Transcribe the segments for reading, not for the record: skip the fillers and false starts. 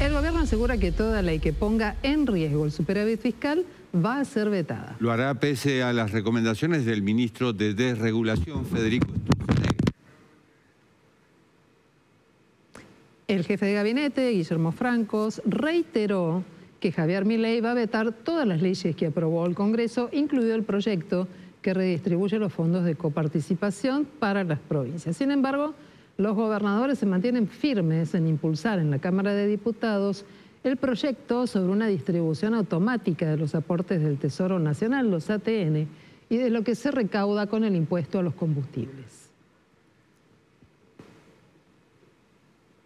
El gobierno asegura que toda ley que ponga en riesgo el superávit fiscal va a ser vetada. Lo hará pese a las recomendaciones del ministro de Desregulación, Federico Sturzenegger. El jefe de gabinete, Guillermo Francos, reiteró que Javier Milei va a vetar todas las leyes que aprobó el Congreso, incluido el proyecto que redistribuye los fondos de coparticipación para las provincias. Sin embargo, los gobernadores se mantienen firmes en impulsar en la Cámara de Diputados el proyecto sobre una distribución automática de los aportes del Tesoro Nacional, los ATN, y de lo que se recauda con el impuesto a los combustibles.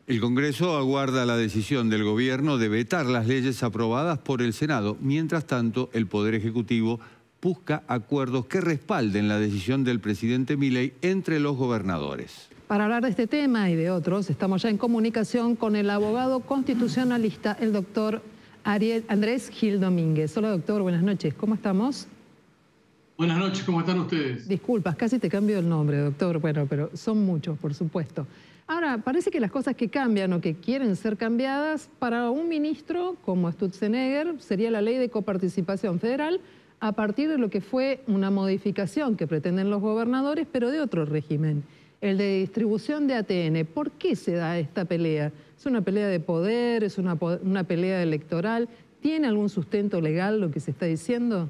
El Congreso aguarda la decisión del gobierno de vetar las leyes aprobadas por el Senado. Mientras tanto, el Poder Ejecutivo busca acuerdos que respalden la decisión del presidente Milei entre los gobernadores. Para hablar de este tema y de otros, estamos ya en comunicación con el abogado constitucionalista, el doctor Andrés Gil Domínguez. Hola, doctor, buenas noches. ¿Cómo estamos? Buenas noches, ¿cómo están ustedes? Disculpas, casi te cambio el nombre, doctor. Bueno, pero son muchos, por supuesto. Ahora, parece que las cosas que cambian o que quieren ser cambiadas para un ministro como Sturzenegger sería la ley de coparticipación federal a partir de lo que fue una modificación que pretenden los gobernadores, pero de otro régimen, el de distribución de ATN. ¿Por qué se da esta pelea? ¿Es una pelea de poder? ¿Es una pelea electoral? ¿Tiene algún sustento legal lo que se está diciendo?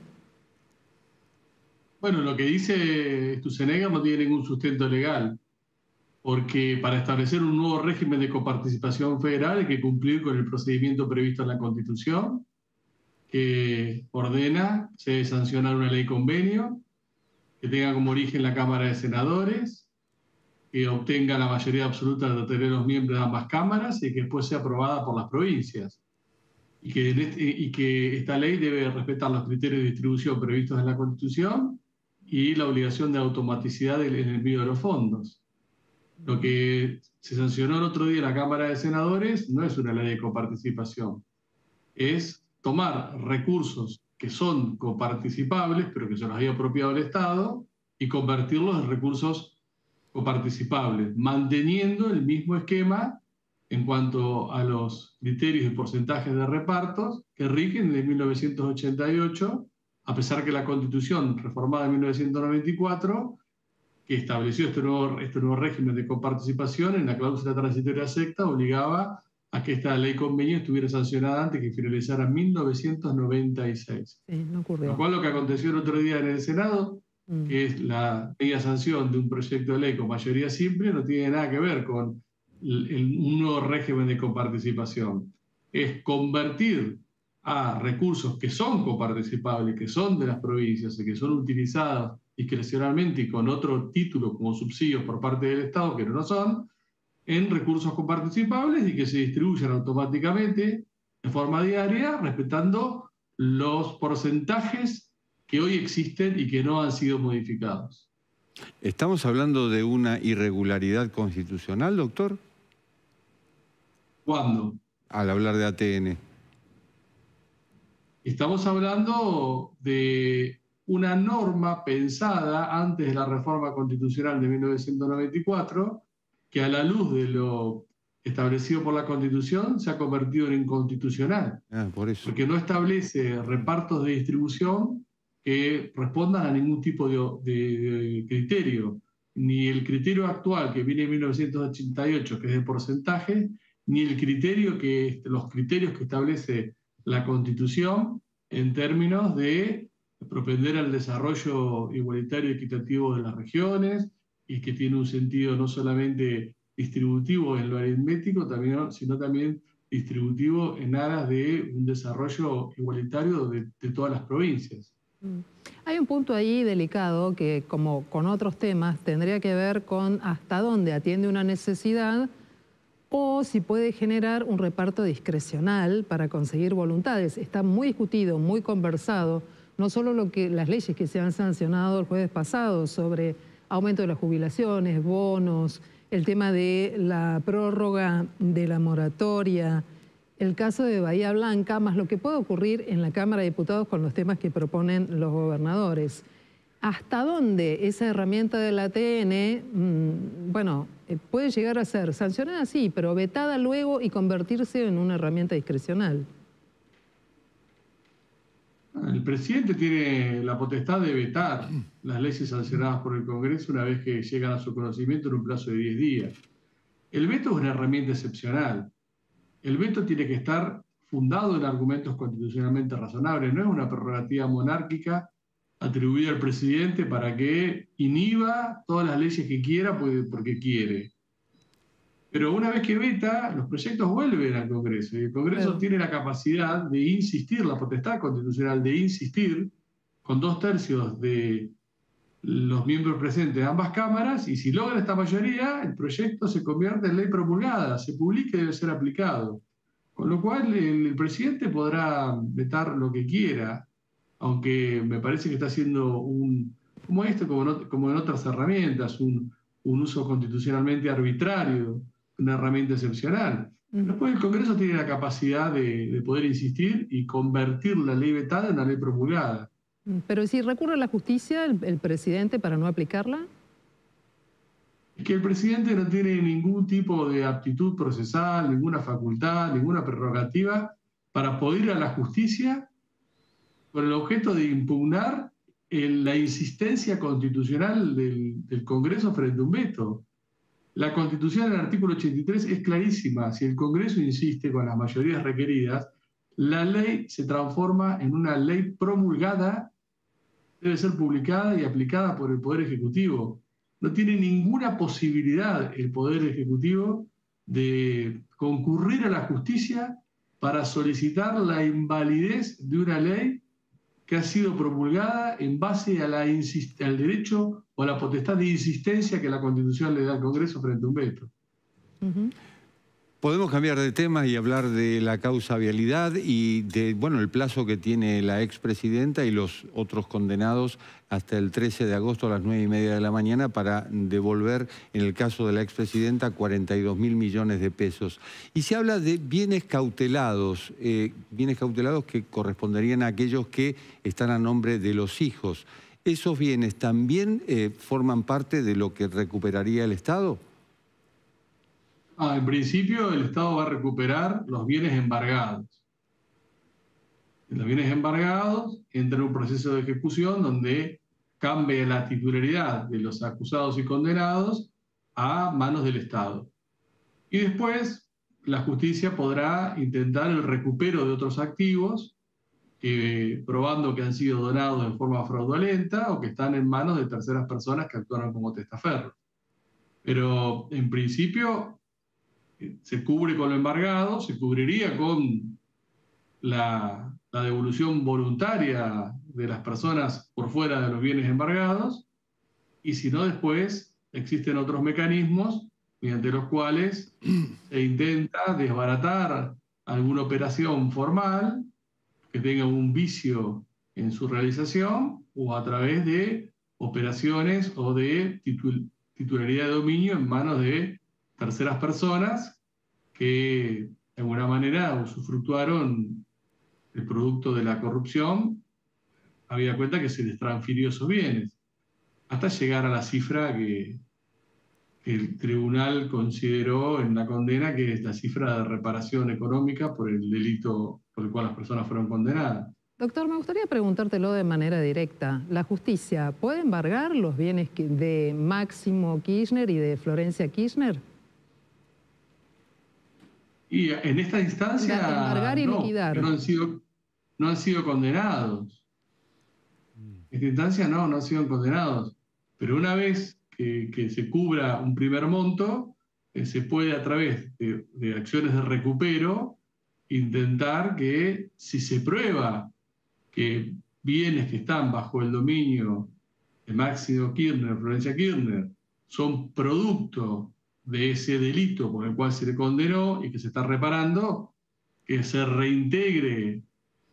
Bueno, lo que dice Sturzenegger no tiene ningún sustento legal, porque para establecer un nuevo régimen de coparticipación federal hay que cumplir con el procedimiento previsto en la Constitución, que ordena se debe sancionar una ley convenio, que tenga como origen la Cámara de Senadores, que obtenga la mayoría absoluta de tener los miembros de ambas cámaras y que después sea aprobada por las provincias. Y que esta ley debe respetar los criterios de distribución previstos en la Constitución y la obligación de automaticidad del envío de los fondos. Lo que se sancionó el otro día en la Cámara de Senadores no es una ley de coparticipación, es tomar recursos que son coparticipables, pero que se los había apropiado el Estado, y convertirlos en recursos coparticipables, manteniendo el mismo esquema en cuanto a los criterios y porcentajes de repartos que rigen desde 1988, a pesar que la Constitución, reformada en 1994, que estableció este nuevo régimen de coparticipación, en la cláusula transitoria sexta, obligaba a que esta ley convenio estuviera sancionada antes que finalizara 1996. Sí, no ocurrió. Lo cual lo que aconteció el otro día en el Senado, que es la media sanción de un proyecto de ley con mayoría simple, no tiene nada que ver con un nuevo régimen de coparticipación. Es convertir a recursos que son coparticipables, que son de las provincias y que son utilizados discrecionalmente y con otro título como subsidios por parte del Estado, que no lo son, en recursos coparticipables y que se distribuyan automáticamente de forma diaria, respetando los porcentajes que hoy existen y que no han sido modificados. ¿Estamos hablando de una irregularidad constitucional, doctor? ¿Cuándo? Al hablar de ATN. Estamos hablando de una norma pensada antes de la reforma constitucional de 1994, que a la luz de lo establecido por la Constitución se ha convertido en inconstitucional. Por eso. Porque no establece repartos de distribución que respondan a ningún tipo de criterio. Ni el criterio actual que viene en 1988, que es de porcentaje, ni los criterios que establece la Constitución en términos de propender al desarrollo igualitario y equitativo de las regiones, y que tiene un sentido no solamente distributivo en lo aritmético, sino también distributivo en aras de un desarrollo igualitario de todas las provincias. Hay un punto ahí delicado que, como con otros temas, tendría que ver con hasta dónde atiende una necesidad o si puede generar un reparto discrecional para conseguir voluntades. Está muy discutido, muy conversado, no solo las leyes que se han sancionado el jueves pasado sobre aumento de las jubilaciones, bonos, el tema de la prórroga de la moratoria, el caso de Bahía Blanca, más lo que puede ocurrir en la Cámara de Diputados con los temas que proponen los gobernadores. ¿Hasta dónde esa herramienta del ATN, bueno, puede llegar a ser sancionada, sí, pero vetada luego y convertirse en una herramienta discrecional. El presidente tiene la potestad de vetar las leyes sancionadas por el Congreso una vez que llegan a su conocimiento en un plazo de 10 días. El veto es una herramienta excepcional. El veto tiene que estar fundado en argumentos constitucionalmente razonables, no es una prerrogativa monárquica atribuida al presidente para que inhiba todas las leyes que quiera porque quiere. Pero una vez que veta, los proyectos vuelven al Congreso, y el Congreso tiene la capacidad de insistir, la potestad constitucional de insistir con 2/3 de los miembros presentes de ambas cámaras, y si logra esta mayoría, el proyecto se convierte en ley promulgada, se publica y debe ser aplicado. Con lo cual el presidente podrá vetar lo que quiera, aunque me parece que está haciendo como en otras herramientas, un uso constitucionalmente arbitrario, una herramienta excepcional. Después el Congreso tiene la capacidad de poder insistir y convertir la ley vetada en una ley promulgada. Pero si recurre a la justicia el presidente para no aplicarla. Es que el presidente no tiene ningún tipo de aptitud procesal, ninguna facultad, ninguna prerrogativa para poder ir a la justicia con el objeto de impugnar la insistencia constitucional del Congreso frente a un veto. La Constitución, en el artículo 83, es clarísima. Si el Congreso insiste con las mayorías requeridas, la ley se transforma en una ley promulgada, debe ser publicada y aplicada por el Poder Ejecutivo. No tiene ninguna posibilidad el Poder Ejecutivo de concurrir a la justicia para solicitar la invalidez de una ley que ha sido promulgada en base a al derecho o a la potestad de insistencia que la Constitución le da al Congreso frente a un veto. Podemos cambiar de tema y hablar de la causa vialidad y de, bueno, el plazo que tiene la expresidenta y los otros condenados hasta el 13 de agosto a las 9:30 de la mañana para devolver, en el caso de la expresidenta, 42.000 millones de pesos. Y se habla de bienes cautelados que corresponderían a aquellos que están a nombre de los hijos. ¿Esos bienes también forman parte de lo que recuperaría el Estado? En principio, el Estado va a recuperar los bienes embargados. Los bienes embargados entran en un proceso de ejecución donde cambia la titularidad de los acusados y condenados a manos del Estado. Y después, la justicia podrá intentar el recupero de otros activos, probando que han sido donados en forma fraudulenta o que están en manos de terceras personas que actuaron como testaferros. Pero, en principio, se cubre con lo embargado, se cubriría con la devolución voluntaria de las personas por fuera de los bienes embargados, y si no, después existen otros mecanismos mediante los cuales se intenta desbaratar alguna operación formal que tenga un vicio en su realización, o a través de operaciones o de titularidad de dominio en manos de terceras personas que de alguna manera usufructuaron el producto de la corrupción, habida cuenta que se les transfirió esos bienes, hasta llegar a la cifra que el tribunal consideró en la condena, que es la cifra de reparación económica por el delito por el cual las personas fueron condenadas. Doctor, me gustaría preguntártelo de manera directa. ¿La justicia puede embargar los bienes de Máximo Kirchner y de Florencia Kirchner? Y en esta instancia embargar y liquidar. No han sido condenados. En esta instancia no han sido condenados. Pero una vez que se cubra un primer monto, se puede, a través de acciones de recupero, intentar que, si se prueba que bienes que están bajo el dominio de Máximo Kirchner, Florencia Kirchner, son producto de ese delito por el cual se le condenó y que se está reparando, que se reintegre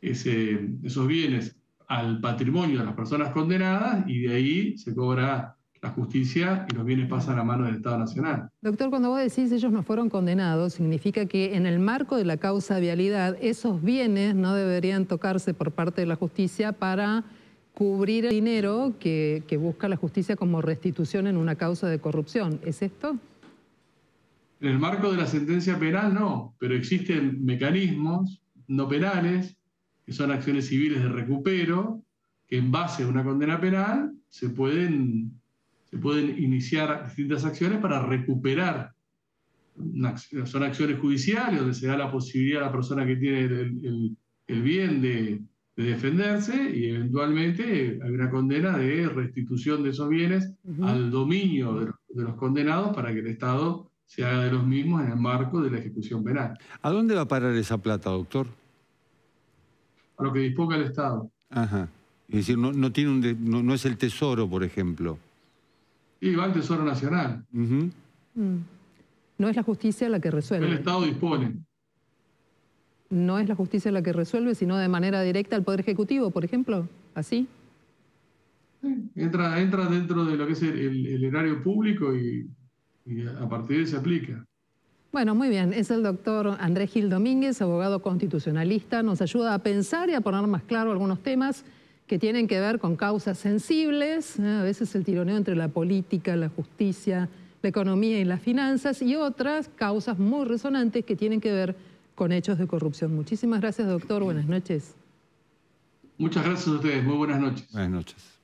esos bienes al patrimonio de las personas condenadas, y de ahí se cobra la justicia y los bienes pasan a manos del Estado Nacional. Doctor, cuando vos decís ellos no fueron condenados, significa que en el marco de la causa vialidad esos bienes no deberían tocarse por parte de la justicia para cubrir el dinero que busca la justicia como restitución en una causa de corrupción. ¿Es esto? En el marco de la sentencia penal no, pero existen mecanismos no penales, que son acciones civiles de recupero, que en base a una condena penal se pueden iniciar distintas acciones para recuperar. Son acciones judiciales donde se da la posibilidad a la persona que tiene el bien de defenderse y eventualmente hay una condena de restitución de esos bienes al dominio de los condenados para que el Estado se haga de los mismos en el marco de la ejecución penal. ¿A dónde va a parar esa plata, doctor? A lo que disponga el Estado. Ajá. Es decir, no, tiene no es el Tesoro, por ejemplo. Y va al Tesoro Nacional. No es la justicia la que resuelve. El Estado dispone. No es la justicia la que resuelve, sino de manera directa al Poder Ejecutivo, por ejemplo, ¿así? Sí, entra dentro de lo que es el erario público y a partir de ahí se aplica. Bueno, muy bien. Es el doctor Andrés Gil Domínguez, abogado constitucionalista. Nos ayuda a pensar y a poner más claro algunos temas que tienen que ver con causas sensibles, a veces el tironeo entre la política, la justicia, la economía y las finanzas, y otras causas muy resonantes que tienen que ver con hechos de corrupción. Muchísimas gracias, doctor. Buenas noches. Muchas gracias a ustedes. Muy buenas noches. Buenas noches.